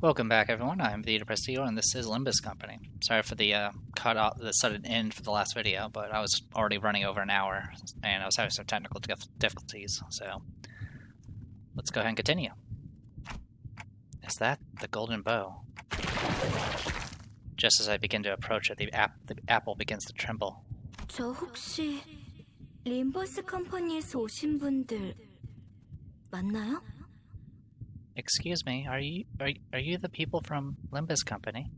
Welcome back, everyone. I'm the Depressed Eagle, and this is Limbus Company. Sorry for the cut off, the sudden end for the last video, but I was already running over an hour, and I was having some technical difficulties, so let's go ahead and continue. Is that the golden bow? Just as I begin to approach it, the apple begins to tremble. 저 혹시 림버스 컴퍼니에서 오신 분들 맞나요? Excuse me, are you the people from Limbus Company?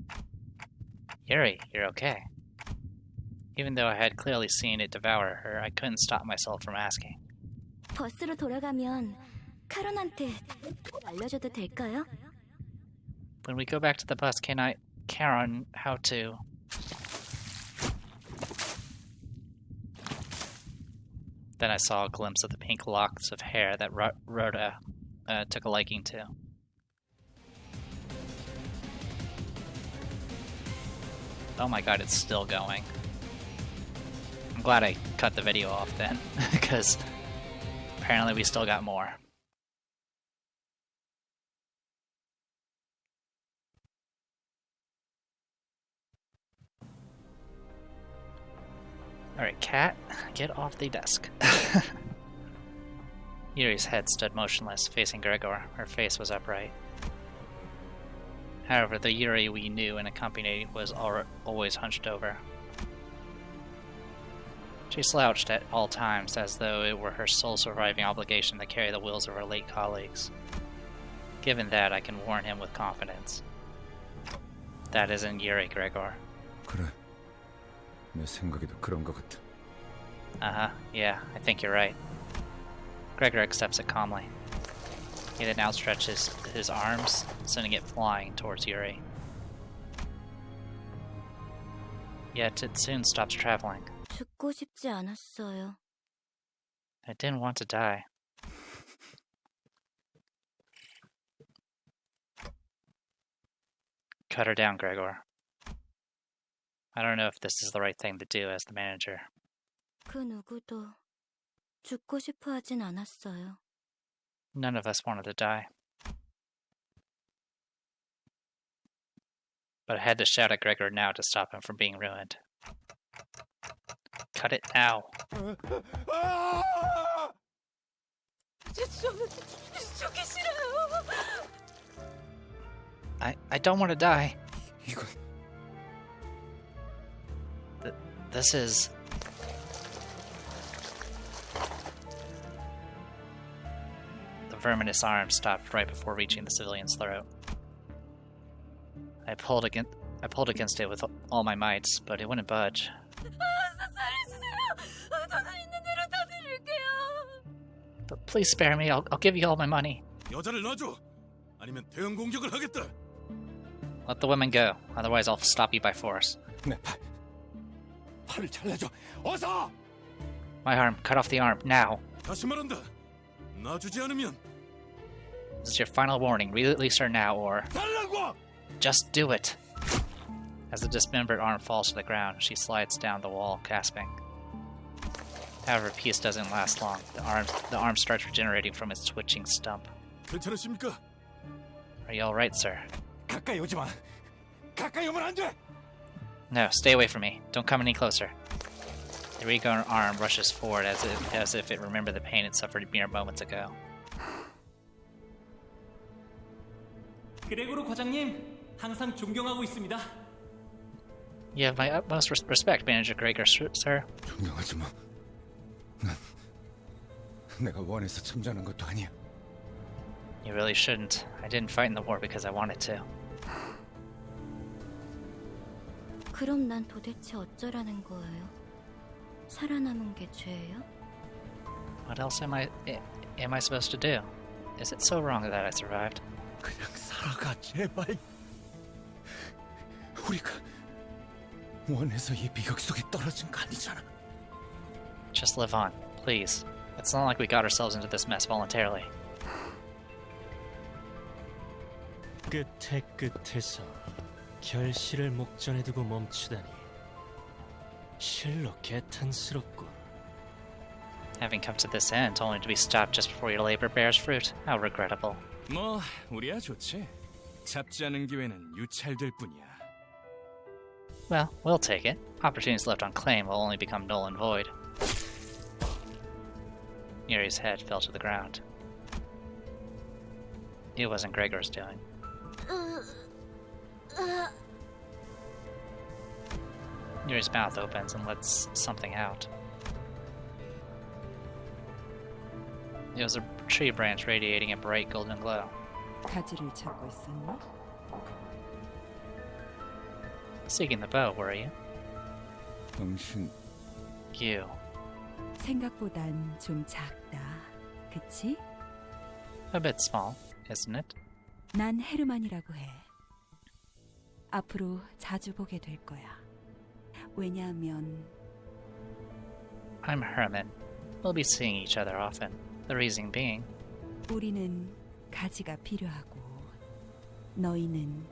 Yuri, you're okay. Even though I had clearly seen it devour her, I couldn't stop myself from asking. 버스로 돌아가면 카론한테 알려줘도 될까요? When we go back to the bus, can I Karen how to... Then I saw a glimpse of the pink locks of hair that Rhoda took a liking to. Oh my god, it's still going. I'm glad I cut the video off then, because apparently we still got more. Alright, cat, get off the desk. Yuri's head stood motionless, facing Gregor. Her face was upright. However, the Yuri we knew and accompanied was always hunched over. She slouched at all times, as though it were her sole surviving obligation to carry the wills of her late colleagues. Given that, I can warn him with confidence. That isn't Yuri, Gregor. 그래. 내 생각에도 그런 것 같아. Uh-huh, yeah, I think you're right. Gregor accepts it calmly. He then outstretches his arms, sending it flying towards Yuri. Yet it soon stops traveling. 죽고 싶지 않았어요. I didn't want to die. Cut her down, Gregor. I don't know if this is the right thing to do as the manager. 그 누구도 죽고 싶어 하진 않았어요. None of us wanted to die. But I had to shout at Gregor now to stop him from being ruined. Cut it now. 죽기 싫어요. I don't want to die. 이건 This is... The verminous arm stopped right before reaching the civilian's throat. I pulled against it with all my mights, but it wouldn't budge. But please spare me. I'll give you all my money. 여자를 놔줘. 아니면 대응 공격을 하겠다. Let the women go, otherwise I'll stop you by force. 내 팔을 잘라줘. 어서! My arm, cut off the arm, now. 다시 말한다. 놔주지 않으면 This is your final warning. Release her now, or... 달라고! Just do it! As the dismembered arm falls to the ground, she slides down the wall, gasping. However, peace doesn't last long. The arm starts regenerating from its twitching stump. 괜찮으십니까? Are you alright, sir? 가까이 오지 마. 가까이 오면 안 돼. No, stay away from me. Don't come any closer. The regrown arm rushes forward as if it remembered the pain it suffered mere moments ago. 그레고로 과장님, 항상 존경하고 있습니다. You have my utmost respect, Manager Gregor, sir. 존경하지 마. 난 내가 원해서 참전한 것도 아니야. You really shouldn't. I didn't fight in the war because I wanted to. 그럼 난 도대체 어쩌라는 거예요? 살아남은 게 죄예요? What else am I supposed to do? Is it so wrong that I survived? 그냥 살아가 제발. 우리가 원해서 이 비극 속에 떨어진 거 아니잖아. Just live on, please. It's not like we got ourselves into this mess voluntarily. 끝에 끝에서 결실을 목전에 두고 멈추다니 실로 개탄스럽고. Having come to this end, only to be stopped just before your labor bears fruit. How regrettable. 뭐 우리야 좋지. 잡지 않은 기회는 유찰될 뿐이야. Well, we'll take it. Opportunities left unclaimed will only become null and void. Yuri's head fell to the ground. It wasn't Gregor's doing. Yuri's mouth opens and lets something out. It was a tree branch radiating a bright golden glow. 가지를 찾고 있었니? Seeking the bow, were you? 당신 You. 생각보단 좀 작다. 그치? A bit small, isn't it? 난 헤르만이라고 해. 앞으로 자주 보게 될 거야. 왜냐하면 I'm Herman. We'll be seeing each other often. The reason being, 우리는 가지가 필요하고 너희는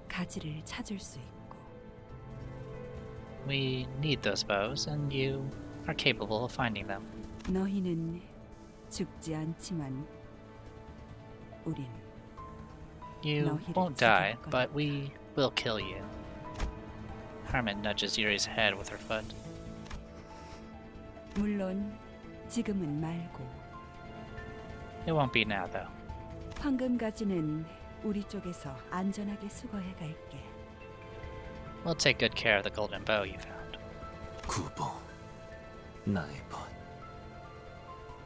가지를 찾을 수 있고 we need those bows, and you are capable of finding them. 너희는 죽지 않지만 우린 You 너희를 won't die, 죽일 거야. but we will kill you. Herman nudges Yuri's head with her foot. 물론 지금은 말고 It won't be now, though. 황금 가지는 우리 쪽에서 안전하게 수거해 갈게. We'll take good care of the golden bow you found. 구보, 나의 벗.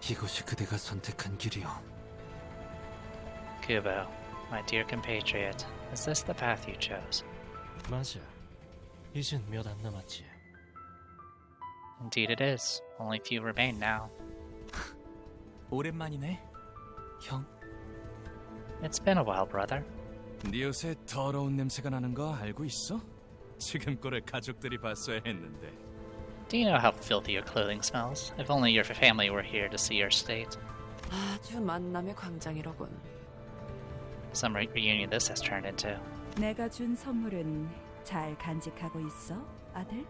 이것이 그대가 선택한 길이오. Kubo, my dear compatriot, is this the path you chose? 맞아. 이젠 몇 안 남았지. Indeed it is. Only few remain now. 오랜만이네, 형. It's been a while, brother. 네 옷에 더러운 냄새가 나는 거 알고 있어? 지금 꼴을 가족들이 봤어야 했는데. Do you know how filthy your clothing smells? If only your family were here to see your state. 아주 만남의 광장이로군. Some reunion this has turned into. 내가 준 선물은 잘 간직하고 있어, 아들?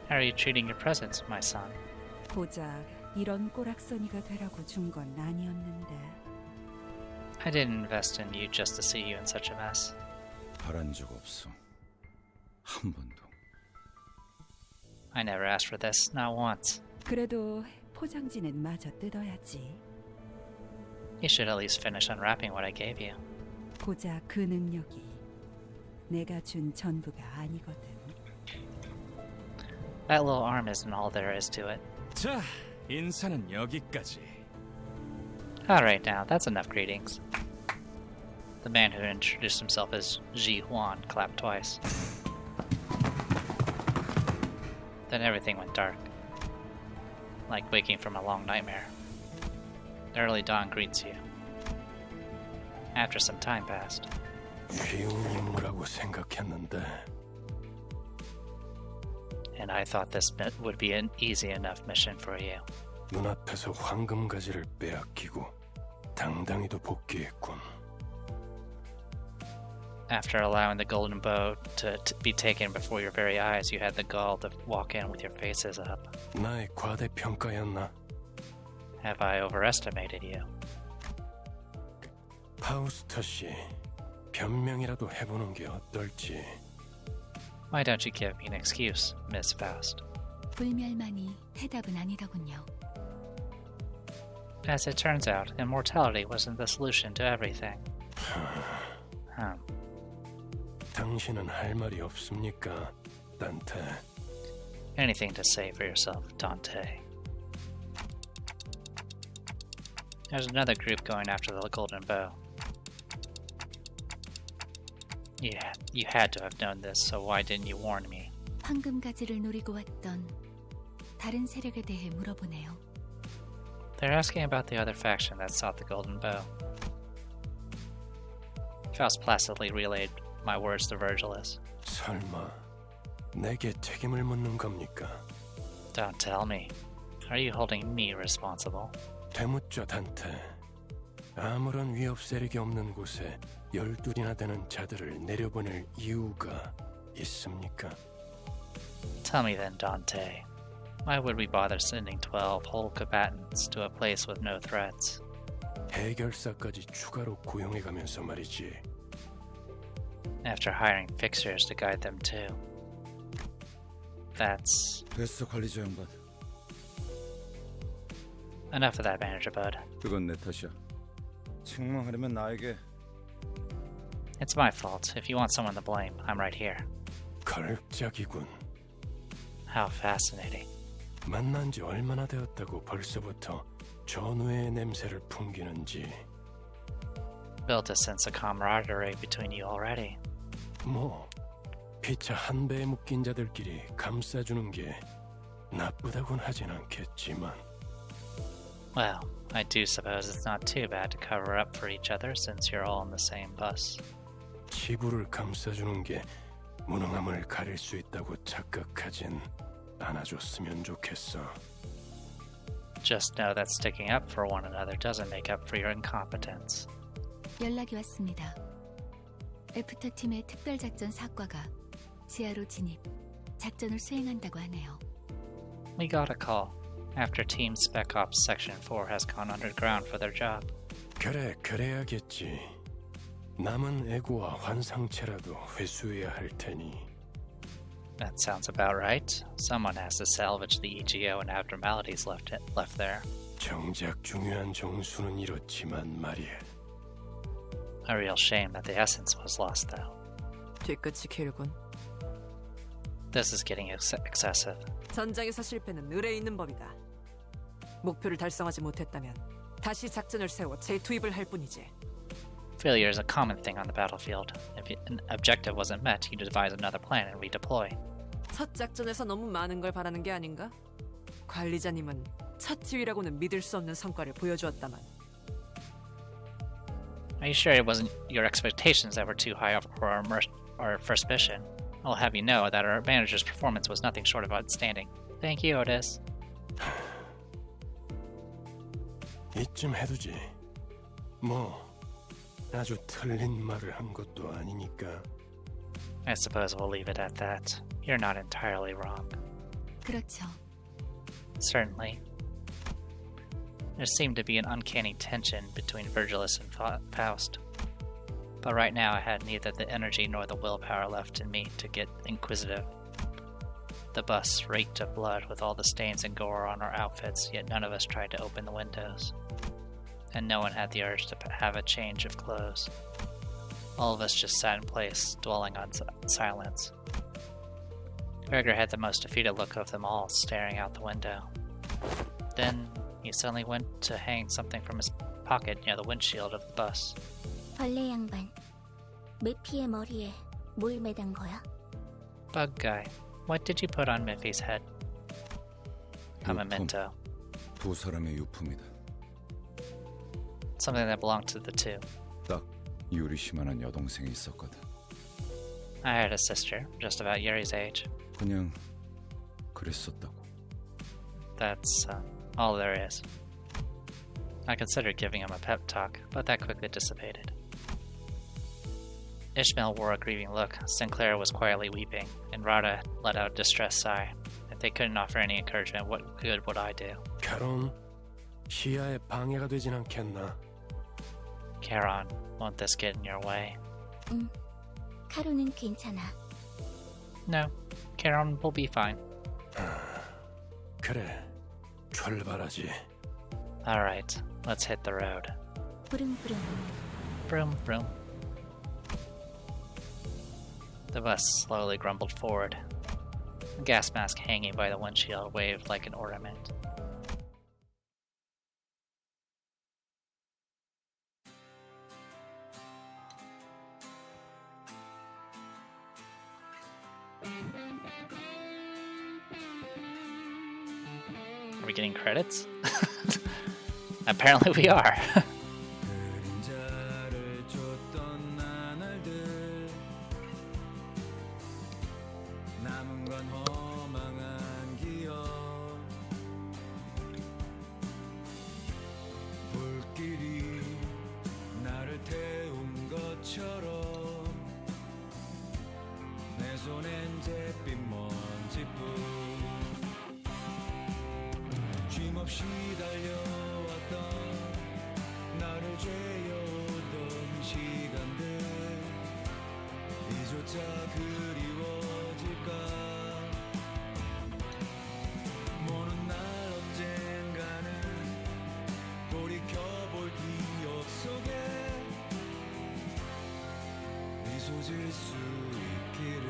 How are you treating your presents, my son? 고작 이런 꼬락서니가 되라고 준 건 아니었는데 I didn't invest in you just to see you in such a mess. 바란 적 없어. 한 번도. I never asked for this, not once. 그래도 포장지는 마저 뜯어야지. You should at least finish unwrapping what I gave you. 고작 그 능력이 내가 준 전부가 아니거든. That little arm isn't all there is to it. 자, 인사는 여기까지. Alright now, that's enough greetings. The man who introduced himself as Ji Huan clapped twice. Then everything went dark. Like waking from a long nightmare. Early dawn greets you. After some time passed. 쉬운 임무라고 생각했는데 And I thought this would be an easy enough mission for you. 눈앞에서 황금 가지를 빼앗기고 당당히도 복귀했군. After allowing the golden bow to be taken before your very eyes, you had the gall to walk in with your faces up. 나의 과대평가였나? Have I overestimated you? 파우스터 씨, 변명이라도 해보는 게 어떨지. Why don't you give me an excuse, Miss Faust? 불멸만이 해답은 아니더군요. As it turns out, immortality wasn't the solution to everything. 당신은 할 말이 없습니까, 단테? Anything to say for yourself, Dante. There's another group going after the golden bow. Yeah, you had to have known this, so why didn't you warn me? 황금 가지를 노리고 왔던 다른 세력에 대해 물어보네요. They're asking about the other faction that sought the golden bow. Faust placidly relayed my words to Virgilus. 설마 내게 책임을 묻는 겁니까? Don't tell me. Are you holding me responsible? 되묻죠, 단테. 아무런 위협 세력이 없는 곳에 12이나 되는 자들을 내려보낼 이유가 있습니까? Tell me then, Dante. Why would we bother sending 12 whole combatants to a place with no threats? 해결사까지 추가로 고용해가면서 말이지. After hiring fixers to guide them too. That's 됐어, 관리자 양반. enough of that, Manager Bud. 그건 내 탓이야. 책망하려면 나에게. It's my fault. If you want someone to blame, I'm right here. 걸작이군. How fascinating. 만난 지 얼마나 되었다고 벌써부터 전우의 냄새를 풍기는지. Built a sense of camaraderie between you already. 뭐 피차 한 배에 묶인 자들끼리 감싸주는 게 나쁘다곤 하진 않겠지만. Well, I do suppose it's not too bad to cover up for each other since you're all in the same bus. 지구를 감싸주는 게 무능함을 가릴 수 있다고 착각하진 않아줬으면 좋겠어. Just know that sticking up for one another doesn't make up for your incompetence. 연락이 왔습니다. 애프터 팀의 특별작전 사과가 지하로 진입, 작전을 수행한다고 하네요. We got a call after Team Spec Ops Section 4 has gone underground for their job. 그래, 그래야겠지. 남은 애고와 환상체라도 회수해야 할 테니. That sounds about right. Someone has to salvage the EGO and abnormalities left there. 정작 중요한 정수는 이렇지만 말이야. A real shame that the essence was lost, though. 뒤끝이 길군. This is getting excessive. 전장에서 실패는 을에 있는 법이다. 목표를 달성하지 못했다면 다시 작전을 세워 재투입을 할 뿐이지. Failure is a common thing on the battlefield. If an objective wasn't met, you devise another plan and redeploy. 첫 작전에서 너무 많은 걸 바라는 게 아닌가? 관리자님은 첫 지휘라고는 믿을 수 없는 성과를 보여주었다만. Are you sure it wasn't your expectations that were too high for our first mission? I'll have you know that our manager's performance was nothing short of outstanding. Thank you, Otis. 이쯤 해두지. 뭐 아주 틀린 말을 한 것도 아니니까. I suppose we'll leave it at that. You're not entirely wrong. 그렇죠. Certainly. There seemed to be an uncanny tension between Virgilus and Faust. But right now I had neither the energy nor the willpower left in me to get inquisitive. The bus reeked of blood with all the stains and gore on our outfits, yet none of us tried to open the windows. And no one had the urge to have a change of clothes. All of us just sat in place, dwelling on silence. Gregor had the most defeated look of them all, staring out the window. Then he suddenly went to hang something from his pocket near the windshield of the bus. 벌레 양반, 미피의 머리에 뭘 매단 거야? Bug guy, what did you put on Miffy's head? A memento. 두 사람의 유품이다. Something that belonged to the two. 딱 유리시만한 여동생이 있었거든. I had a sister, just about Yuri's age. 그냥 그랬었다고. That's all there is. I considered giving him a pep talk, but that quickly dissipated. Ishmael wore a grieving look, Sinclair was quietly weeping, and Rada let out a distressed sigh. If they couldn't offer any encouragement, what good would I do? 카론, 시야에 방해가 되진 않겠나? Charon, won't this get in your way? 카로는 괜찮아. No, Charon will be fine. 그래, 출발하지. Alright, let's hit the road. 부릉부릉. Vroom, vroom. The bus slowly grumbled forward. The gas mask hanging by the windshield waved like an ornament. Are we getting credits? Apparently we are. 그림자를 줬던 나날들 남은 건 허망한 기억 불길이 나를 태운 것처럼 내 손엔 잿빛 먼지뿐 쉼없이 달려왔던 나를 그것조차 그리워질까 모든 날 언젠가는 돌이켜볼 기억 속에 미소 질 수 있기를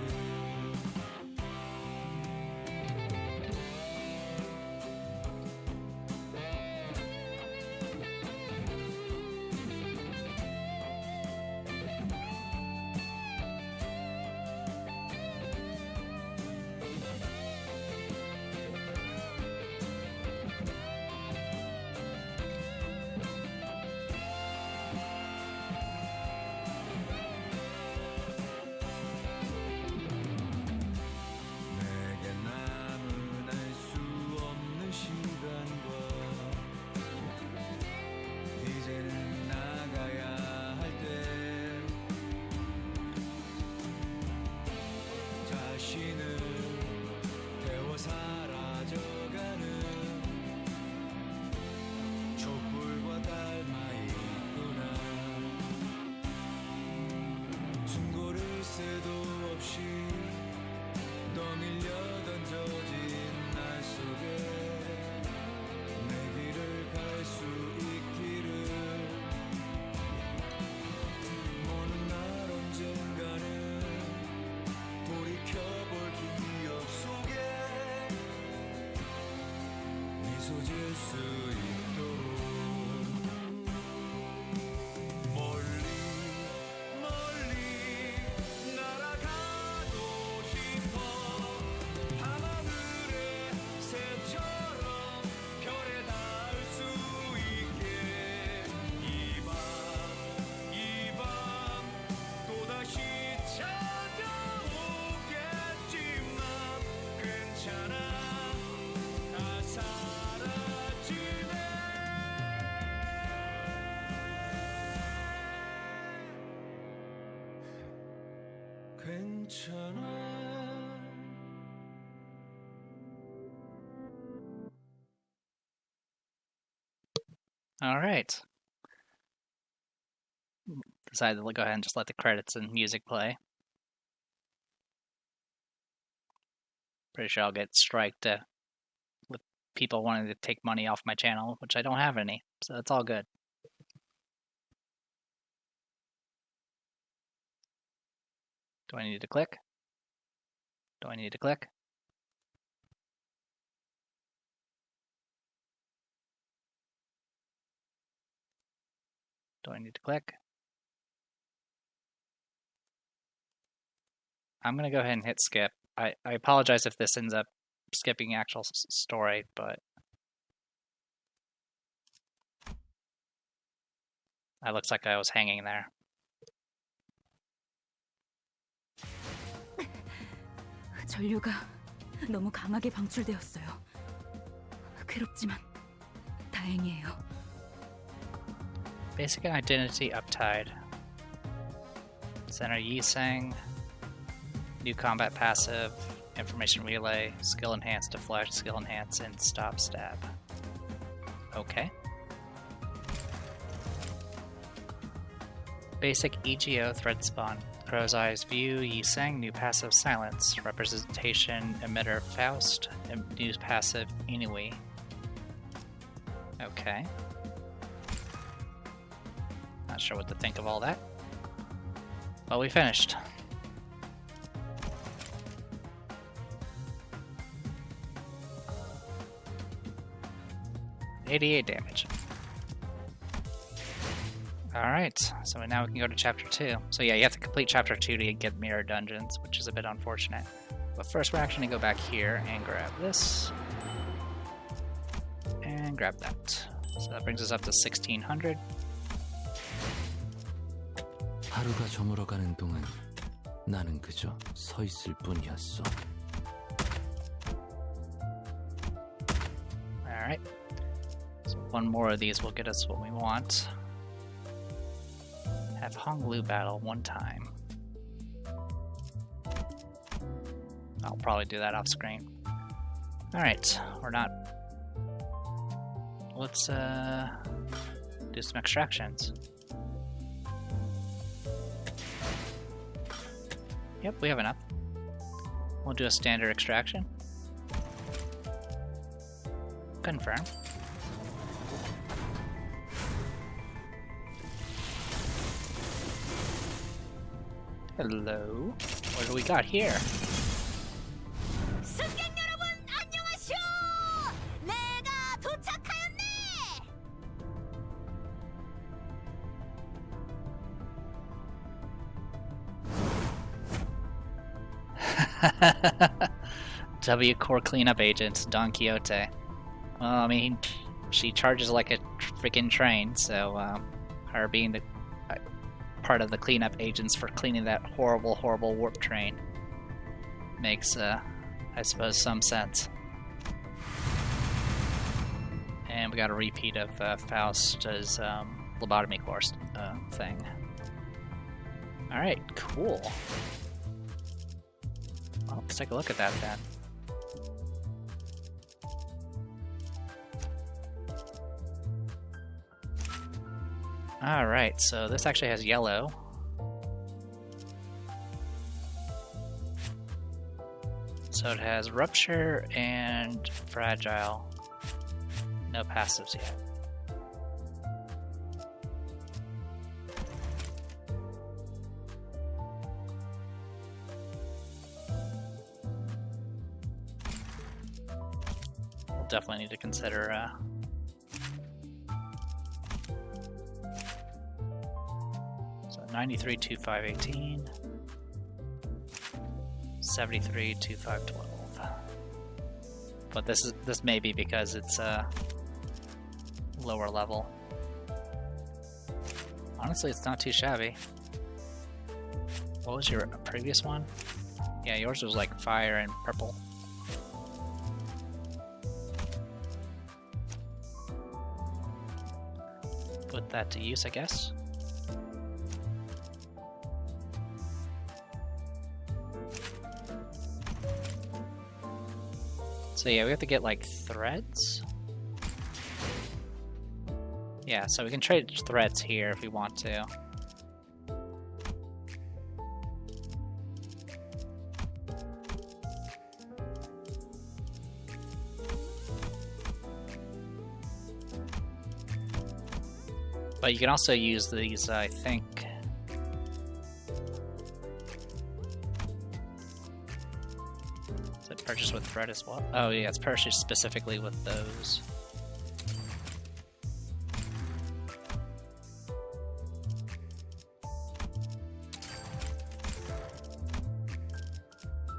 내게 남은 알 수 없는 시간과 이제는 나가야 할 때 자신을 태워 사라져가는 촛불과 닮아 있구나 충고를 새도 없이 떠밀려 던져진 날 속에 내 길을 갈 수 있기를 어느 날 언젠가는 돌이켜볼 기억 속에 미소 질 수 있도록 멀리 멀리 날아가고 싶어 밤하늘의 새처럼 별에 닿을 수 있게 이 밤 또다시 찾아오겠지만 괜찮아 다 사라지네 괜찮아 All right. Decided to go ahead and just let the credits and music play. Pretty sure I'll get striked with people wanting to take money off my channel, which I don't have any, so it's all good. Do I need to click? Do I need to click? Do I need to click? I'm going to go ahead and hit skip. I apologize if this ends up skipping the actual story, but it looks like I was hanging there. 전류가 너무 강하게 방출되었어요. 괴롭지만 다행이에요. Basic identity uptide. Center Yisang. New combat passive. Information relay. Skill enhance deflect. Skill enhance and stop stab. Okay. Basic EGO thread spawn. Crow's Eyes View, Yisang, new passive Silence, Representation Emitter Faust, new passive Inui. Okay. Not sure what to think of all that. But we finished. $88 damage. Alright, so now we can go to Chapter 2. So yeah, you have to complete Chapter 2 to get Mirror Dungeons, which is a bit unfortunate. But first we're actually going to go back here and grab this. And grab that. So that brings us up to 1600. 하루가 저물어가는 동안 나는 그저 서 있을 뿐이었어. Alright. So one more of these will get us what we want. Have Honglu battle one time. I'll probably do that off screen. Alright, we're not. Let's do some extractions. Yep, we have enough. We'll do a standard extraction. Confirm. Hello. What do we got here? 승객 여러분 안녕하쇼. 내가 도착하였네. W Core cleanup agent, Don Quixote. Well, I mean, she charges like a freaking train, so her being the part of the cleanup agents for cleaning that horrible, horrible warp train makes, I suppose, some sense. And we got a repeat of Faust's lobotomy course thing. Alright, cool. Well, let's take a look at that then. Alright, so this actually has yellow. So it has rupture and fragile. No passives yet. We'll definitely need to consider so 93, 2518, 73, 2512. But this may be because it's lower level. Honestly, it's not too shabby. What was your previous one? Yeah, yours was like fire and purple. Put that to use, I guess. So yeah, we have to get like threads. Yeah, so we can trade threads here if we want to. But you can also use these, I think. Is it purchased with thread as well? Oh yeah, it's purchased specifically with those.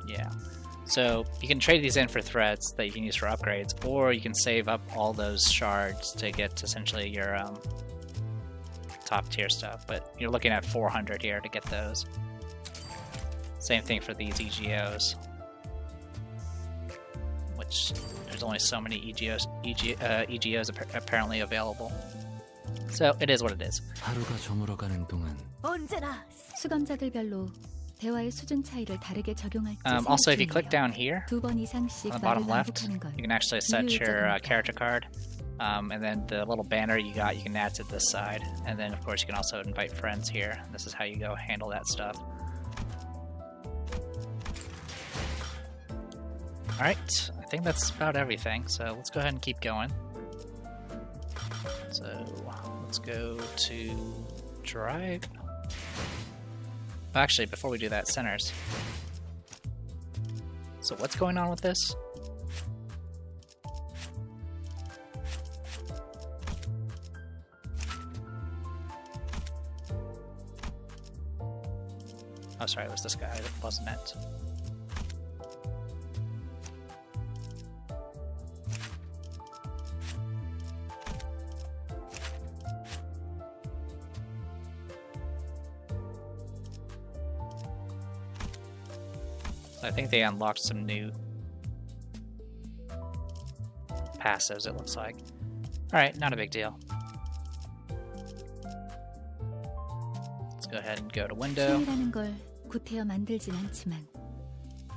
Yeah. So you can trade these in for threads that you can use for upgrades, or you can save up all those shards to get essentially your top tier stuff, but you're looking at 400 here to get those. Same thing for these EGOs, which there's only so many EGOs apparently available. So it is what it is. 하루가 저물어가는 동안 언제나 수감자들별로 대화의 수준 차이를 다르게 적용할지 Also, if you click down here 두번 이상씩 on the 말을 bottom left, 반복하는 건 you can actually set your character card. And then the little banner you got, you can add to this side. And then, of course, you can also invite friends here. This is how you go handle that stuff. Alright, I think that's about everything. So let's go ahead and keep going. So let's go to drive. Actually, before we do that, centers. So what's going on with this? Oh, sorry, it was this guy that wasn't it. So I think they unlocked some new passives, it looks like. Alright, not a big deal. Let's go ahead and go to window. 취미라는 걸 구태여 만들진 않지만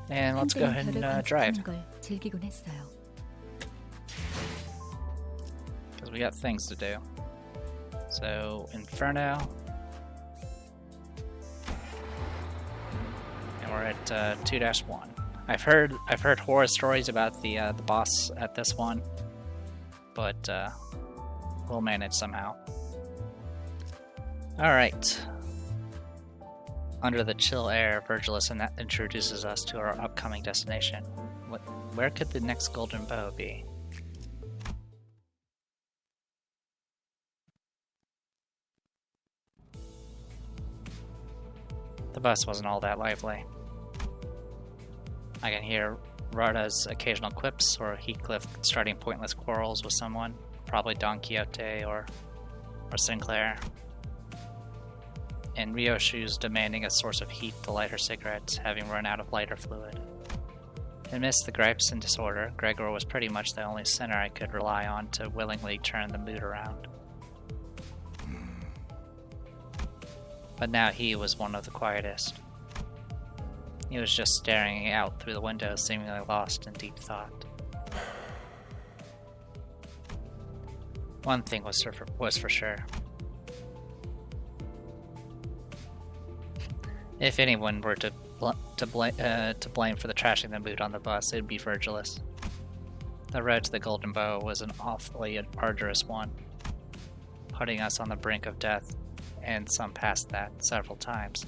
And let's go ahead and drive. 걸 즐기곤 했어요. Because we got things to do. So, Inferno. And we're we're at 2-1. I've heard horror stories about the boss at this one, but we'll manage somehow. All right. Under the chill air, Virgilus introduces us to our upcoming destination. Where could the next golden bow be? The bus wasn't all that lively. I can hear Rada's occasional quips, or Heathcliff starting pointless quarrels with someone, probably Don Quixote or Sinclair. And Ryoshu's demanding a source of heat to light her cigarettes, having run out of lighter fluid. Amidst the gripes and disorder, Gregor was pretty much the only center I could rely on to willingly turn the mood around. But now he was one of the quietest. He was just staring out through the window, seemingly lost in deep thought. One thing was for sure. If anyone were to blame for the trashing the mood on the bus, it would be Virgilus. The road to the Golden Bow was an awfully arduous one, putting us on the brink of death, and some past that several times,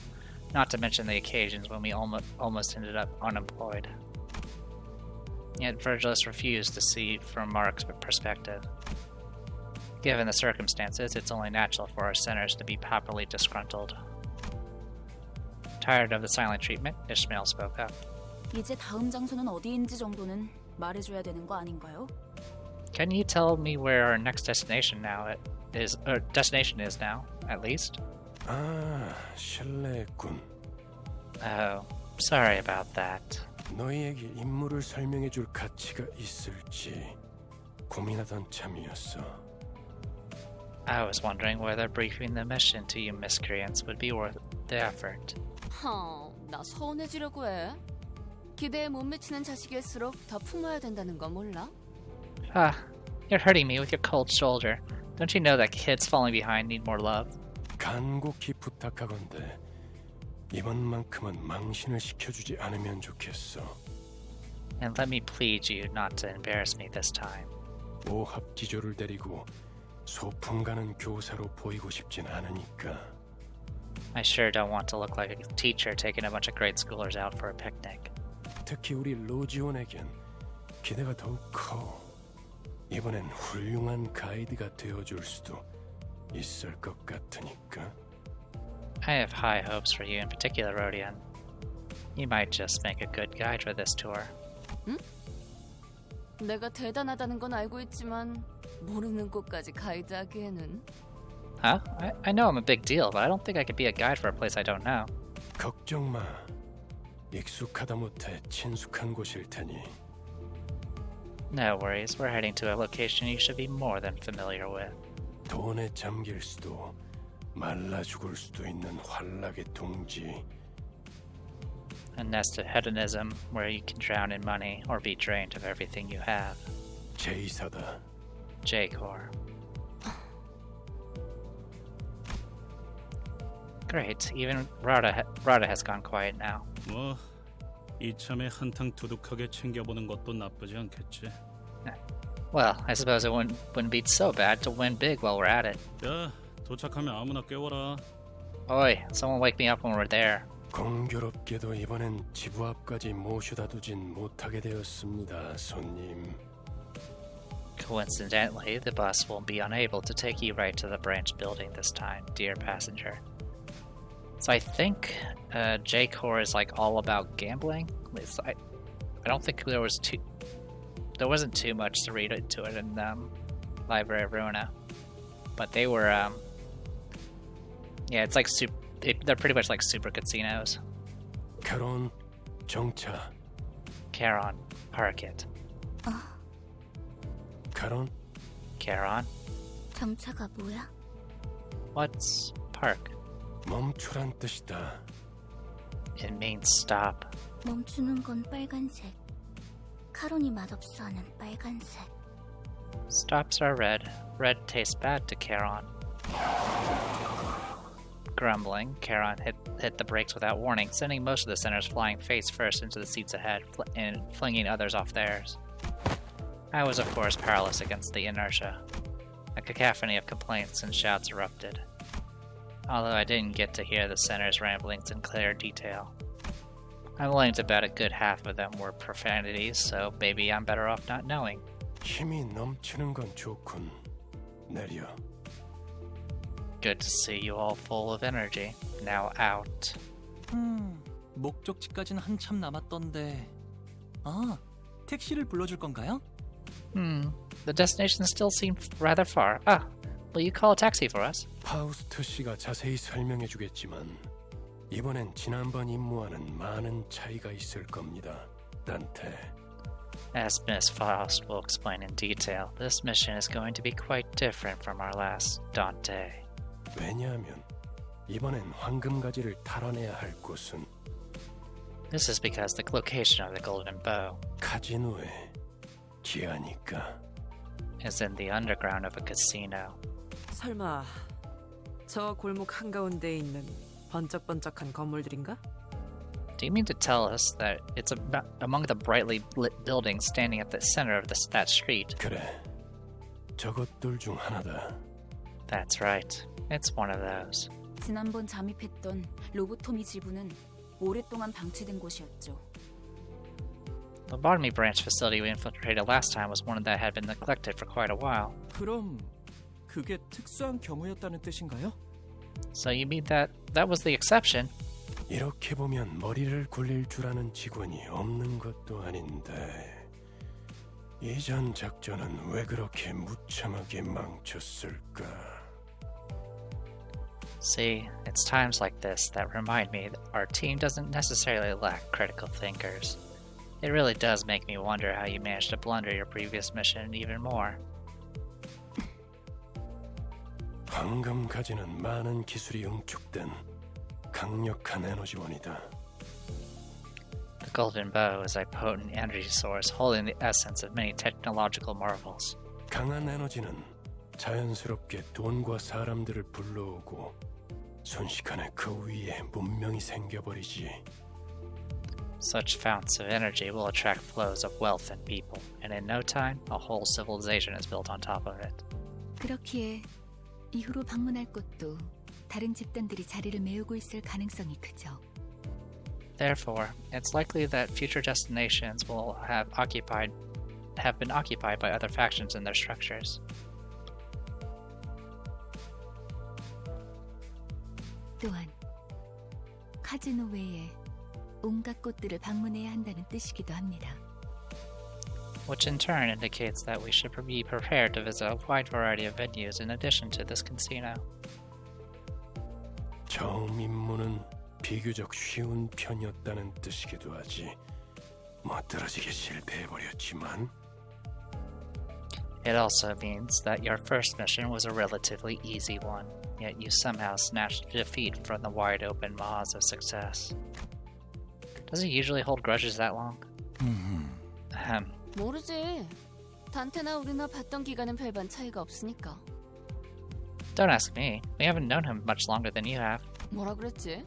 not to mention the occasions when we almost ended up unemployed. Yet Virgilus refused to see from Mark's perspective. Given the circumstances, it's only natural for our sinners to be properly disgruntled. Tired of the silent treatment, Ishmael spoke up. 이제 다음 장소는 어디인지 정도는 말해줘야 되는 거 아닌가요? Can you tell me where our next destination is now, at least? 실례했군. Oh, sorry about that. 너희에게 임무를 설명해줄 가치가 있을지 고민하던 참이었어. I was wondering whether briefing the mission to you miscreants would be worth the effort. 나 서운해지려고 해. 기대에 못 미치는 자식일수록 더 품어야 된다는 거 몰라? You're hurting me with your cold shoulder. Don't you know that kids falling behind need more love? 간곡히 부탁하건대 이번만큼은 망신을 시켜주지 않으면 좋겠어. And let me plead you not to embarrass me this time. 오합지졸을 데리고 소풍 가는 교사로 보이고 싶진 않으니까. I sure don't want to look like a teacher taking a bunch of grade schoolers out for a picnic. 특히 우리 로지온에겐 기대가 더욱 커. 이번엔 훌륭한 가이드가 되어줄 수도 있을 것 같으니까. I have high hopes for you in particular, Rodion. You might just make a good guide for this tour. 응? 내가 대단하다는 건 알고 있지만 모르는 곳까지 가이드하기에는. Huh? I know I'm a big deal, but I don't think I could be a guide for a place I don't know. 걱정 마. 익숙하다 못해 친숙한 곳일 테니. No worries, we're heading to a location you should be more than familiar with. 돈에 잠길 수도 말라 죽을 수도 있는 환락의 둥지. A nest of hedonism where you can drown in money or be drained of everything you have. 제이사다. J-Corps. Great, even Rada has gone quiet now. 뭐 이참에 한탕 두둑하게 챙겨보는 것도 나쁘지 않겠지. Well, I suppose it wouldn't be so bad to win big while we're at it. 야, 도착하면 아무나 깨워라. Oi, someone wake me up when we're there. 공교롭게도 이번엔 지부 앞까지 모셔다 두진 못하게 되었습니다, 손님. Coincidentally, the bus will be unable to take you right to the branch building this time, dear passenger. So I think J-Corps is like all about gambling. I don't think there wasn't too much to read into it in Library of Ruina, but they were yeah, it's like they're pretty much like super casinos. 결혼, 정차. Charon, park it. 결혼? Charon? 정차가 뭐야? What's park? 멈추란 뜻이다. It means stop. 멈추는 건 빨간색. 카론이 맛없어 하는 빨간색. Stops are red. Red tastes bad to Charon. Grumbling, Charon hit the brakes without warning, sending most of the centers flying face first into the seats ahead, and flinging others off theirs. I was, of course, powerless against the inertia. A cacophony of complaints and shouts erupted, although I didn't get to hear the center's ramblings in clear detail. I'm willing to bet a good half of them were profanities, so maybe I'm better off not knowing. 힘이 넘치는 건 좋군. 내려. Good to see you all full of energy. Now out. 목적지까지는 한참 남았던데. 아, 택시를 불러줄 건가요? The destination still seems rather far. Will you call a taxi for us? 파우스트 씨가 자세히 설명해 주겠지만 이번엔 지난번 임무와는 많은 차이가 있을 겁니다. 단테. As Miss Faust will explain in detail, this mission is going to be quite different from our last, Dante. 왜냐하면 이번엔 황금가지를 탈환해야 할 곳은 This is because the location of the Golden Bow 카지노의 지하니까. is in the underground of a casino. 설마 저 골목 한가운데에 있는 번쩍번쩍한 건물들인가? Do you mean to tell us that it's among the brightly lit buildings standing at the center of that street? 그래, 저것들 중 하나다. That's right. It's one of those. 지난번 잠입했던 로보토미 지부는 오랫동안 방치된 곳이었죠. The Lobotomy branch facility we infiltrated last time was one that had been neglected for quite a while. 그럼 그게 특수한 경우였다는 뜻인가요? So you mean that was the exception? 이렇게 보면 머리를 굴릴 줄 아는 직원이 없는 것도 아닌데 이전 작전은 왜 그렇게 무참하게 망쳤을까? See, it's times like this that remind me that our team doesn't necessarily lack critical thinkers. It really does make me wonder how you managed to blunder your previous mission even more. 황금가지는 많은 기술이 응축된 강력한 에너지원이다. The Golden Bow is a potent energy source holding the essence of many technological marvels. 강한 에너지는 자연스럽게 돈과 사람들을 불러오고 순식간에 그 위에 문명이 생겨버리지. Such founts of energy will attract flows of wealth and people, and in no time, a whole civilization is built on top of it. 그렇기에 이후로 방문할 곳도 다른 집단들이 자리를 메우고 있을 가능성이 크죠. Therefore, it's likely that future destinations will have been occupied by other factions in their structures. 또한 카지노 외에 온갖 곳들을 방문해야 한다는 뜻이기도 합니다. Which in turn indicates that we should be prepared to visit a wide variety of venues in addition to this casino. 처음 임무는 비교적 쉬운 편이었다는 뜻이기도 하지. 멋들어지게 실패해버렸지만 It also means that your first mission was a relatively easy one, yet you somehow snatched defeat from the wide open maws of success. Does he usually hold grudges that long? 모르지. 단테나 우리나 봤던 기간은 별반 차이가 없으니까. Don't ask me. We haven't known him much longer than you have. 뭐라 그랬지?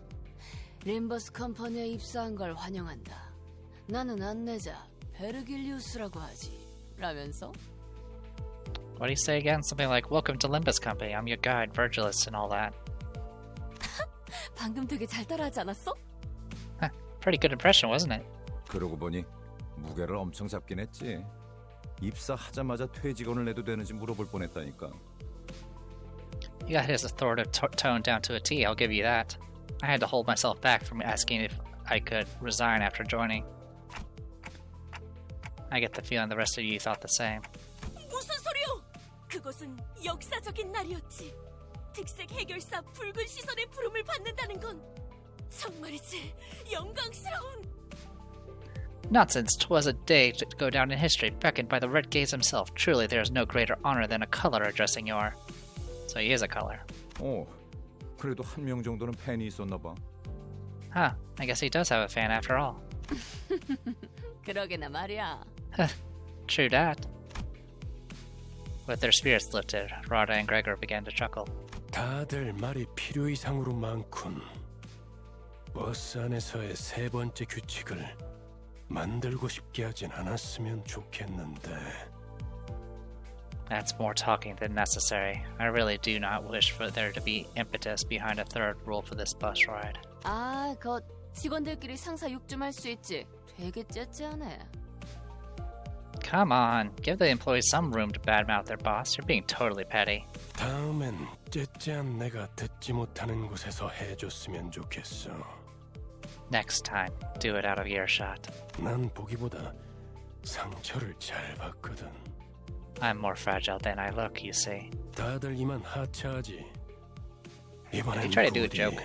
림버스 컴퍼니에 입사한 걸 환영한다. 나는 안내자 베르길리우스라고 하지. 라면서? What do you say again? Something like, "Welcome to Limbus Company. I'm your guide, Virgilus," and all that. 방금 되게 잘 따라하지 않았어? Pretty good impression, wasn't it? 그러고 보니 무게를 엄청 잡긴 했지. 입사하자마자 퇴직원을 내도 되는지 물어볼 뻔했다니까. You got his authoritative tone down to a T, I'll give you that. I had to hold myself back from asking if I could resign after joining. I get the feeling the rest of you thought the same. 무슨 소리요? 그것은 역사적인 날이었지. 특색 해결사 붉은 시선의 부름을 받는다는 건 정말이지 영광스러운. Nonsense, 'twas a day to go down in history, beckoned by the Red Gaze himself. Truly, there is no greater honor than a color addressing your... So he is a color. 그래도 한 명 정도는 팬이 있었나 봐. Huh, I guess he does have a fan after all. 그러게나 말이야. True that. With their spirits lifted, Rada and Gregor began to chuckle. 다들 말이 필요 이상으로 많군. 버스 안에서의 세 번째 규칙을 만들고 싶게 하진 않았으면 좋겠는데. That's more talking than necessary. I really do not wish for there to be impetus behind a third rule for this bus ride. 아, 그 직원들끼리 상사 욕 좀 할 수 있지. 되게 째째하네. Come on, give the employees some room to badmouth their boss. You're being totally petty. 다음엔 째째한 내가 듣지 못하는 곳에서 해줬으면 좋겠어. Next time, do it out of earshot. 난 보기보다 상처를 잘 봤거든. I'm more fragile than I look, you see. 다들 이만 하차하지. 이번엔 You try to do a 부디 joke.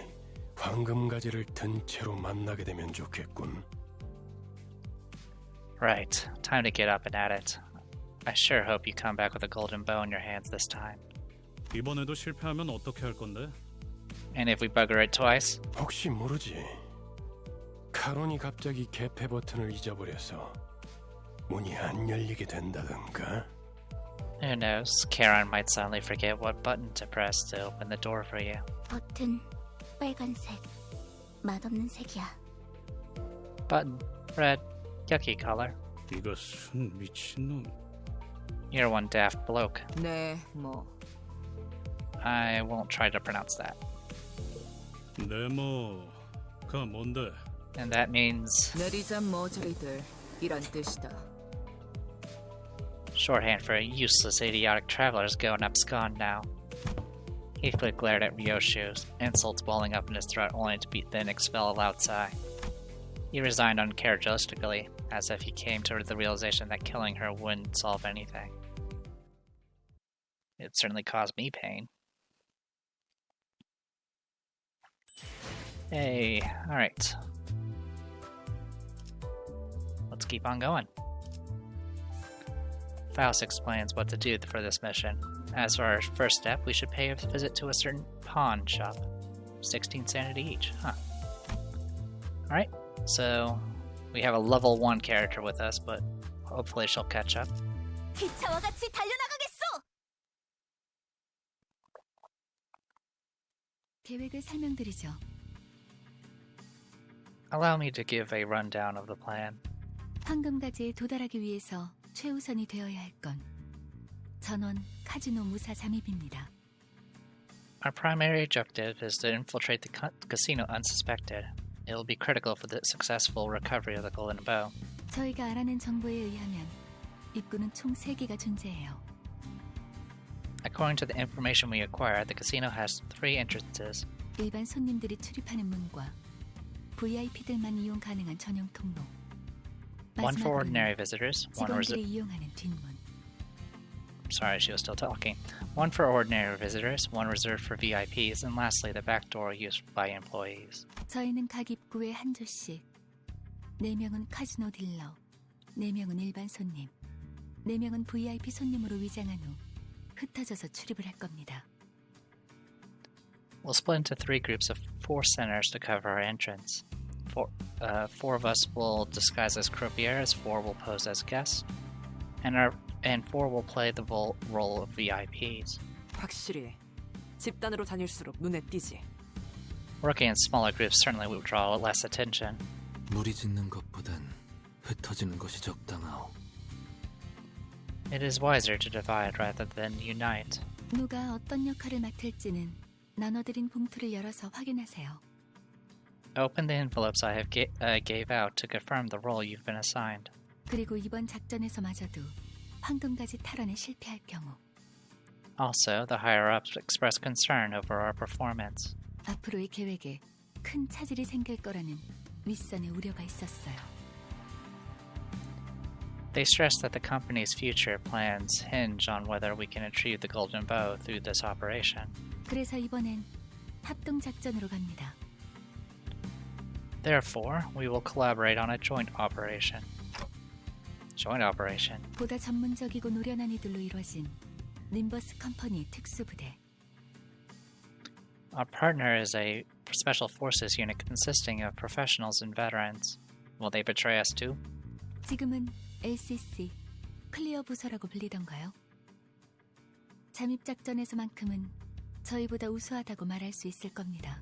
황금가지를 든 채로 만나게 되면 좋겠군. Right, time to get up and at it. I sure hope you come back with a golden bow in your hands this time. 이번에도 실패하면 어떻게 할 건데? And if we bugger it twice? 혹시 모르지. 카론이 갑자기 개폐 버튼을 잊어버려서 문이 안 열리게 된다던가. Who knows? Karen might suddenly forget what button to press to open the door for you. 버튼 빨간색. 맛없는 색이야. Button, red, yucky color. 네가 순 미친놈. You're one daft bloke. 네, 뭐. I won't try to pronounce that. 네모가 뭔데? And that means 내리자 머저리들 이란 뜻이다. shorthand for useless idiotic travelers going abscond now. Heathcliff glared at Ryoshu, insults welling up in his throat only to be then expelled outside. He resigned uncharacteristically, as if he came to the realization that killing her wouldn't solve anything. It certainly caused me pain. Hey, alright. Let's keep on going. Faust explains what to do for this mission. As for our first step, we should pay a visit to a certain pawn shop. 16 sanity each, huh? Alright, so we have a level 1 character with us, but hopefully she'll catch up. 기차와 같이 달려나가겠소! 계획을 설명드리죠. Allow me to give a rundown of the plan. 황금가지에 도달하기 위해서 최우선이 되어야 할 건 전원 카지노 무사 잠입입니다. Our primary objective is to infiltrate the casino unsuspected. It will be critical for the successful recovery of the Golden Bow. 저희가 알아낸 정보에 의하면 입구는 총 3개가 존재해요. According to the information we acquired, the casino has 3 entrances. 일반 손님들이 출입하는 문과 VIP들만 이용 가능한 전용 통로. One for ordinary visitors, one 직원들이 이용하는 뒷문. Sorry, she was still talking. One for ordinary visitors, one reserved for VIPs, and lastly, the back door used by employees. 저희는 각 입구에 한 조씩. 4명은 카지노 딜러, 4명은 일반 손님, 4명은 VIP 손님으로 위장한 후 흩어져서 출입을 할 겁니다. We'll split into 3 groups of 4 centers to cover our entrance. 4 of us will disguise as croupiers, 4 will pose as guests, and 4 will play the role of VIPs. 확실히 집단으로 다닐수록 눈에 띄지. Working in smaller groups certainly will draw less attention. 무리짓는 것보단 흩어지는 것이 적당하오. It is wiser to divide rather than unite. 누가 어떤 역할을 맡을지는 나눠드린 봉투를 열어서 확인하세요. Open the envelopes I gave out to confirm the role you've been assigned. 그리고 이번 작전에서마저도 황금가지 탈환에 실패할 경우 Also, the higher-ups expressed concern over our performance. 앞으로의 계획에 큰 차질이 생길 거라는 윗선의 우려가 있었어요. They stressed that the company's future plans hinge on whether we can achieve the Golden Bow through this operation. 그래서 이번엔 합동 작전으로 갑니다. Therefore, we will collaborate on a joint operation. Joint operation. 보다 전문적이고 노련한 이들로 이루어진 림버스 컴퍼니 특수부대. Our partner is a special forces unit consisting of professionals and veterans. Will they betray us too? 지금은 LCC, 클리어 부서라고 불리던가요? 잠입 작전에서만큼은 저희보다 우수하다고 말할 수 있을 겁니다.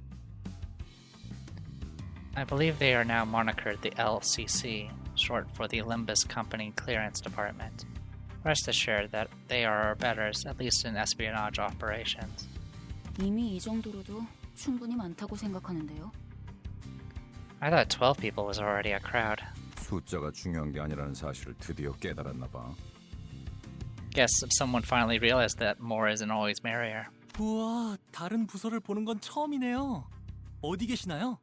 I believe they are now monikered the LCC, short for the Limbus Company Clearance Department. Rest assured that they are our betters, at least in espionage operations. 이미 이 정도로도 충분히 많다고 생각하는데요. I thought 12 people was already a crowd. 숫자가 중요한 게 아니라는 사실을 드디어 깨달았나 봐. Guess someone finally realized that more isn't always merrier. 우와, 다른 부서를 보는 건 처음이네요. 어디 계시나요?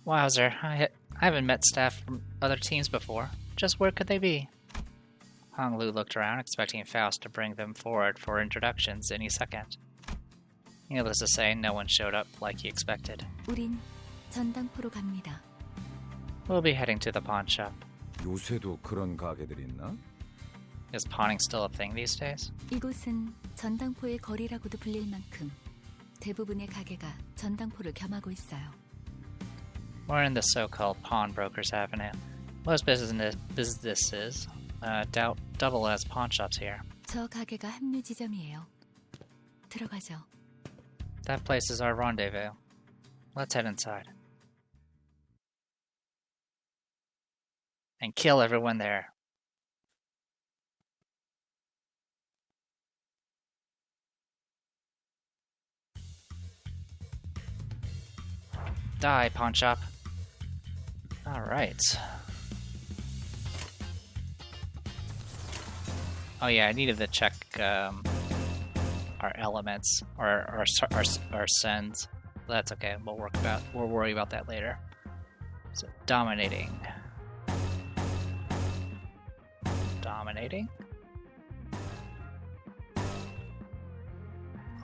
Wowzer, I haven't met staff from other teams before. Just where could they be? Hong Lu looked around, expecting Faust to bring them forward for introductions any second. Needless to say, no one showed up like he expected. 우린 전당포로 갑니다. We'll be heading to the pawn shop. 요새도 그런 가게들이 있나? Is pawning still a thing these days? 이곳은 전당포의 거리라고도 불릴 만큼 대부분의 가게가 전당포를 겸하고 있어요. We're in the so-called pawnbrokers avenue. Most businesses double as pawn shops here. 저 가게가 합류 지점이에요. 들어가죠. That place is our rendezvous. Let's head inside. And kill everyone there. Die, pawn shop. Alright. Oh yeah, I needed to check our elements or our sends. That's okay. We'll worry about that later. So dominating.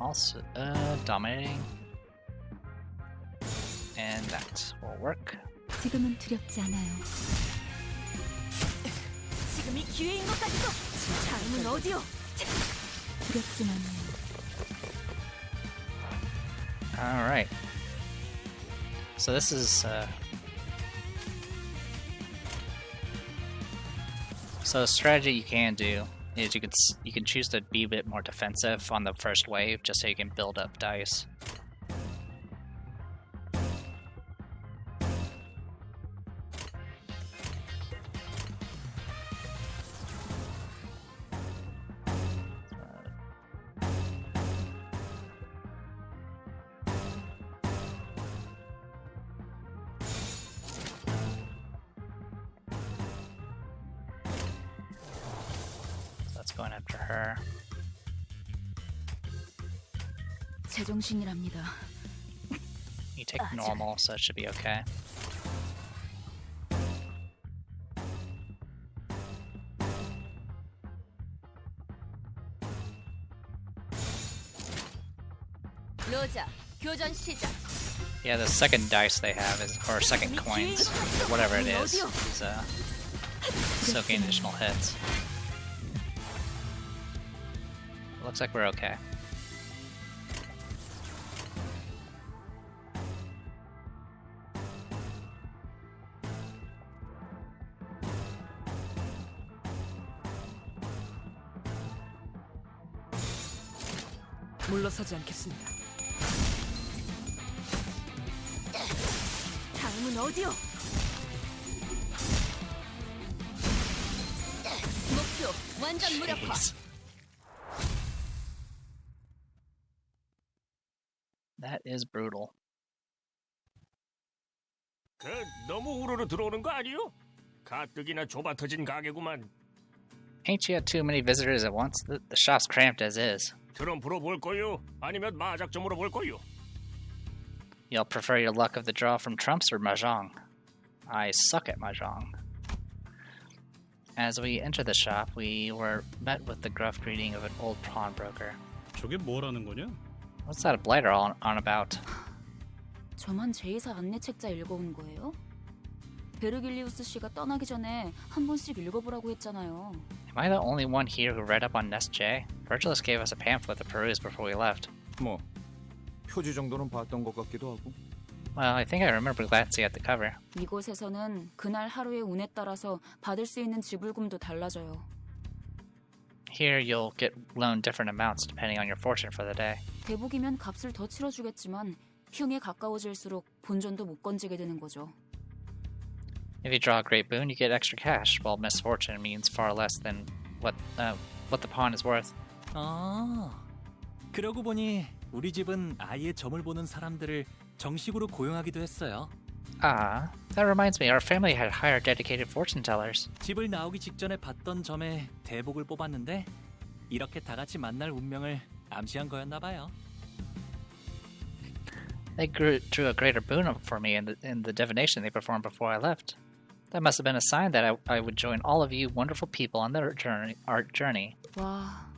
Also dominating. And that will work. 지금은 두렵지 않아요. 지금이 기회인 것 같소. 다음은 어디요? 두렵진 않아요. Alright. So this is so a strategy you can do is you can choose to be a bit more defensive on the first wave just so you can build up dice. Going after her. 제정신이랍니다. You take normal, so it should be okay. 로자, 교전 시작. Yeah, the second dice they have is, or second coins, whatever it is soaking additional hits. Looks like we're okay. 물러서지 않겠습니다. 다음은 어디요? 목표 완전 무력화. Jeez. That is brutal. 너무 우르르 들어오는 거 아니요? 가뜩이나 좁아터진 가게구만. Ain't you had too many visitors at once? The shop's cramped as is. 트럼프로 볼 거요? 아니면 마작점으로 볼 거요? You'll prefer your luck of the draw from trumps or mahjong? I suck at mahjong. As we enter the shop, we were met with the gruff greeting of an old pawnbroker. 저게 뭐라는 거냐? What's that blighter on about? 저만 제2사 안내 책자 읽어온 거예요? 베르길리우스 씨가 떠나기 전에 한 번씩 읽어보라고 했잖아요. Am I the only one here who read up on Nest J? Virgilus gave us a pamphlet to peruse before we left. 뭐 표지 정도는 봤던 것 같기도 하고. Well, I think I remember glancing at the cover. 이곳에서는 그날 하루의 운에 따라서 받을 수 있는 지불금도 달라져요. Here you'll get loaned different amounts depending on your fortune for the day. 대복이면 값을 더 치러주겠지만 흉에 가까워질수록 본전도 못 건지게 되는 거죠. If you draw a great boon, you get extra cash, while misfortune means far less than what the pawn is worth. 아, 그러고 보니 우리 집은 아예 점을 보는 사람들을 정식으로 고용하기도 했어요. Ah, that reminds me, our family had hired dedicated fortune tellers. 집을 나오기 직전에 봤던 점에 대복을 뽑았는데 이렇게 다 같이 만날 운명을 암시한 거였나 봐요. They drew a greater boon for me in the divination they performed before I left. That must have been a sign that I would join all of you wonderful people on our journey. 와,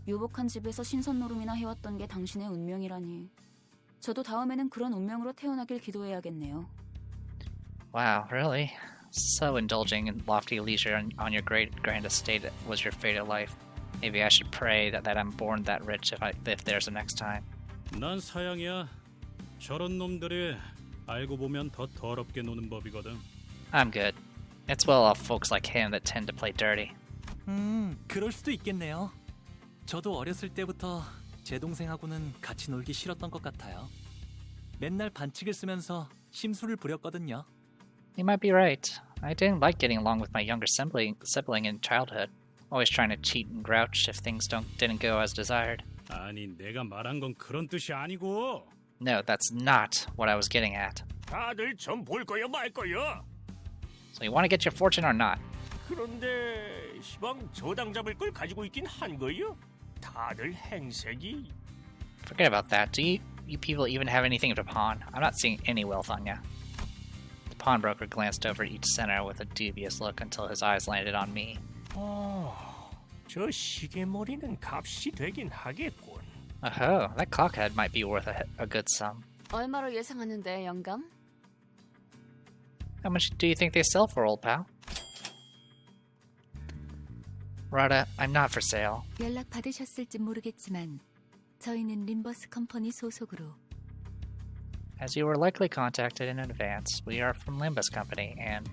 유복한 집에서 신선 노름이나 해왔던 게 당신의 운명이라니. 저도 다음에는 그런 운명으로 태어나길 기도해야겠네요. Wow, really? So indulging in lofty leisure on your grand estate was your fate at life. Maybe I should pray that I'm born that rich if there's a next time. 난 사양이야. 저런 놈들이 알고 보면 더 더럽게 노는 법이거든. I'm good. It's well-off folks like him that tend to play dirty. 그럴 수도 있겠네요. 저도 어렸을 때부터 제 동생하고는 같이 놀기 싫었던 것 같아요. 맨날 반칙을 쓰면서 심술을 부렸거든요. You might be right. I didn't like getting along with my younger sibling in childhood. Always trying to cheat and grouch if things didn't go as desired. 아니, 내가 말한 건 그런 뜻이 아니고. No, that's not what I was getting at. 다들 점 볼 거야 말 거야. So you want to get your fortune or not? 그런데 시방 저당 잡을 걸 가지고 있긴 한 거요? 다들 행색이. Forget about that. Do you people even have anything to pawn? I'm not seeing any wealth on you. The pawnbroker glanced over each center with a dubious look until his eyes landed on me. 저 시계머리는 값이 되긴 하겠군. Oh, that clockhead might be worth a good sum. 얼마로 예상하는데, 영감? How much do you think they sell for, old pal? Rada, I'm not for sale. 연락 받으셨을지 모르겠지만 저희는 림버스 컴퍼니 소속으로 As you were likely contacted in advance, we are from Limbus Company, and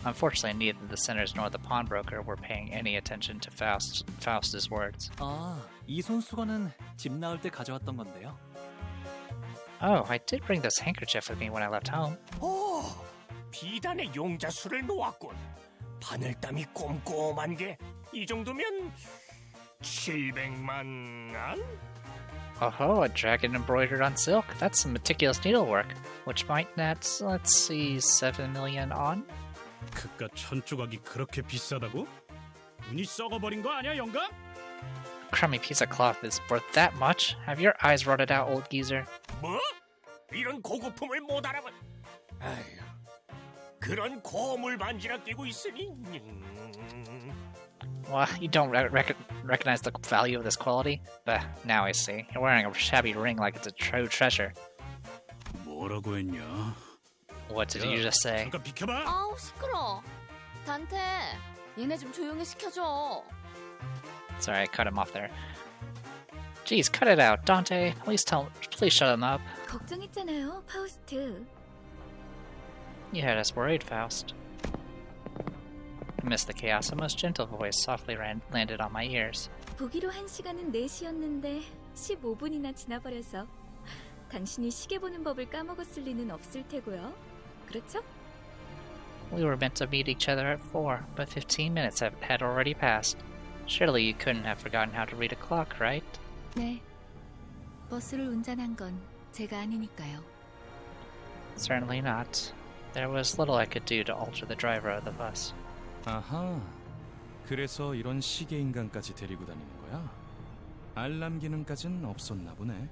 unfortunately neither the sinners nor the pawnbroker were paying any attention to Faust's words. 아, 이 손수건은 집 나올 때 가져왔던 건데요. Oh, I did bring this handkerchief with me when I left home. 비단의 용자수를 놓았군. 바늘땀이 꼼꼼한 게 이 정도면 700만 원? Oh, a dragon embroidered on silk. That's some meticulous needlework, which might net, let's see, 7 million on? 그깟 천조각이 그렇게 비싸다고? 눈이 썩어버린 거 아니야, 영감? Crummy piece of cloth is worth that much? Have your eyes rotted out, old geezer? 뭐? 이런 고급품을 못 알아본. 아휴, 그런 고물 반지나 끼고 있으니. Well, you don't recognize the value of this quality? Bah, now I see. You're wearing a shabby ring like it's a true treasure. 뭐라고 했냐? What did you just say? 잠깐 비켜봐. 아우, 시끄러. 단테, 얘네 좀 조용히 시켜줘. Sorry, I cut him off there. Jeez, cut it out, Dante. Please shut him up. 걱정했잖아요, 파우스트. You had us worried, Faust. Amidst the chaos, a most gentle voice softly landed on my ears. 보기로 한 시간은 4시였는데 15분이나 지나버려서 당신이 시계 보는 법을 까먹었을 리는 없을 테고요. 그렇죠? We were meant to meet each other at 4, but 15 minutes had already passed. Surely you couldn't have forgotten how to read a clock, right? 네. 버스를 운전한 건 제가 아니니까요. Certainly not. There was little I could do to alter the driver of the bus. 아하, 그래서 이런 시계 인간까지 데리고 다니는 거야? 알람 기능까진 없었나 보네.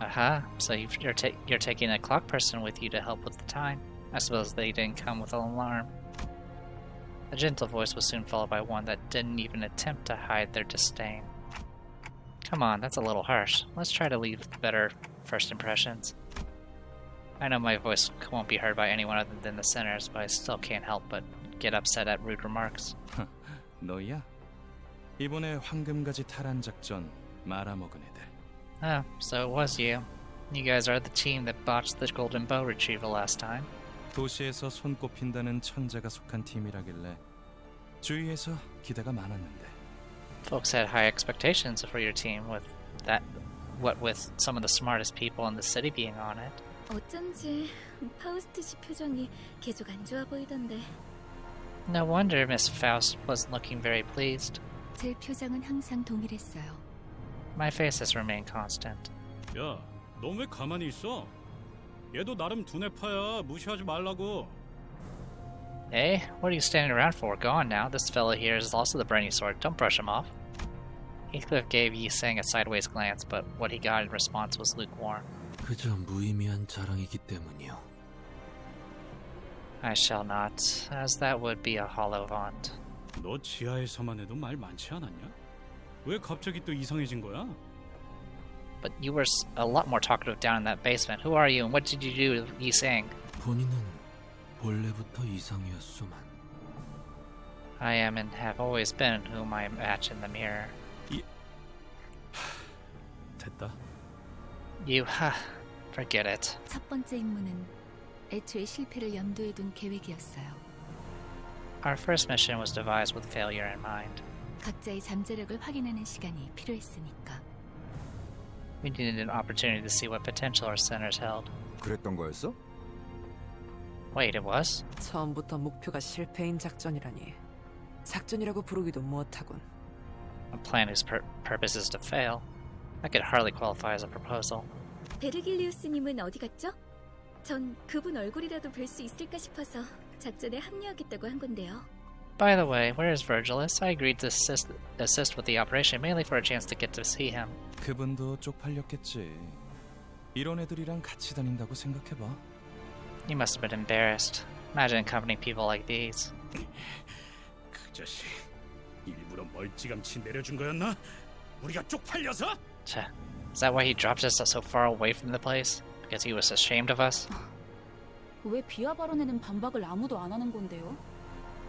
Aha, so you're taking a clock person with you to help with the time. I suppose they didn't come with an alarm. The gentle voice was soon followed by one that didn't even attempt to hide their disdain. Come on, that's a little harsh. Let's try to leave better first impressions. I know my voice won't be heard by anyone other than the sinners, but I still can't help but get upset at rude remarks. 너야? 이번에 황금가지 탈환 작전 말아먹은 애들. Oh, so it was you. You guys are the team that botched the golden bow retrieval last time. 도시에서 손꼽힌다는 천재가 속한 팀이라길래 주위에서 기대가 많았는데. Folks had high expectations for your team with that, what with some of the smartest people in the city being on it. 어쩐지 파우스트 씨 표정이 계속 안 좋아 보이던데. No wonder Miss Faust wasn't looking very pleased. 제 표정은 항상 동일했어요. My face has remained constant. 야, 넌 왜 가만히 있어? 얘도 나름 두뇌파야. 무시하지 말라고. Hey, what are you standing around for? Go on now. This fellow here is also the brainy sort. Don't brush him off. Heathcliff gave Yi Sang a sideways glance, but what he got in response was lukewarm. 그저 무의미한 자랑이기 때문이요. I shall not, as that would be a hollow vaunt. 너 지하에서만 해도 말 많지 않았냐? 왜 갑자기 또 이상해진 거야? But you were a lot more talkative down in that basement. Who are you and what did you do to Yi Sang? 본인은 본래부터 이상이었소만. I am and have always been whom I match in the mirror. 됐다. You, forget it. 첫 번째 임무는 애초에 실패를 염두에 둔 계획이었어요. Our first mission was devised with failure in mind. 각자의 잠재력을 확인하는 시간이 필요했으니까. We needed an opportunity to see what potential our centers held. 그랬던 거였어? Wait, it was? 처음부터 목표가 실패인 작전이라니. 작전이라고 부르기도 못하군. A plan whose purpose is to fail. That could hardly qualify as a proposal. 베르길리우스님은 어디 갔죠? 전 그분 얼굴이라도 뵐 수 있을까 싶어서 작전에 합류하겠다고 한 건데요. By the way, where is Virgilus? I agreed to assist with the operation mainly for a chance to get to see him. 그분도 쪽팔렸겠지. 이런 애들이랑 같이 다닌다고 생각해봐. You must have been embarrassed. Imagine accompanying people like these. 그 자식 일부러 멀찌감치 내려준 거였나? 우리가 쪽팔려서? Is that why he dropped us so far away from the place? Because he was ashamed of us? 왜 비하 발언에는 반박을 아무도 안 하는 건데요?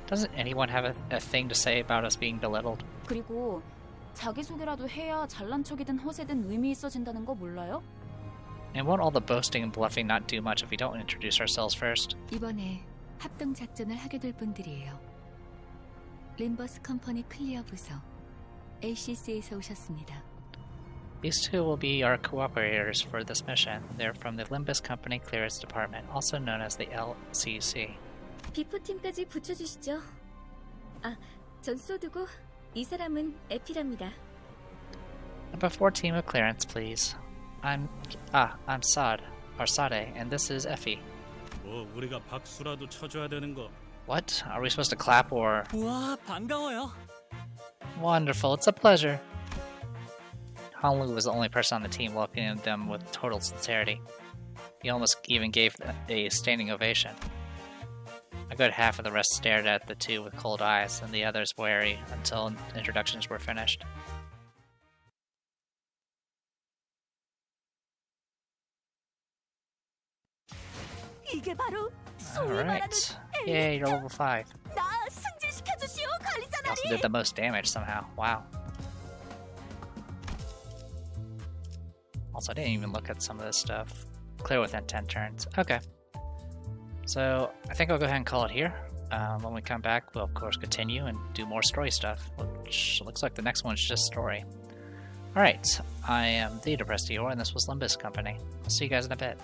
Doesn't anyone have a thing to say about us being belittled? 그리고 자기소개라도 해야 잘난 척이든 허세든 의미 있어진다는 거 몰라요? And won't all the boasting and bluffing not do much if we don't introduce ourselves first? 이번에 합동 작전을 하게 될 분들이에요. 림버스 컴퍼니 클리어 부서 ACC에서 오셨습니다. These two will be our cooperators for this mission. They're from the Limbus Company Clearance Department, also known as the LCC. 비포팀까지 붙여주시죠. 아, 전 소드고 이 사람은 에피랍니다. Number 4 team of clearance, please. I'm Sade, and this is Effie. 뭐 우리가 박수라도 쳐줘야 되는 거. What? Are we supposed to clap or? 우와, 반가워요. Wonderful, it's a pleasure. Honolulu was the only person on the team welcoming them with total sincerity. He almost even gave a standing ovation. A good half of the rest stared at the two with cold eyes, and the others wary until introductions were finished. 이게 바로 Alright. Yay, you're level 5. 나 승진시켜주시오, You 관리자나리. also did the most damage somehow. Wow. Also, I didn't even look at some of this stuff. Clear within 10 turns. Okay. So, I think I'll go ahead and call it here. When we come back, we'll of course continue and do more story stuff, which looks like the next one's just story. Alright, I am the Depressed Eeyore, and this was Limbus Company. I'll see you guys in a bit.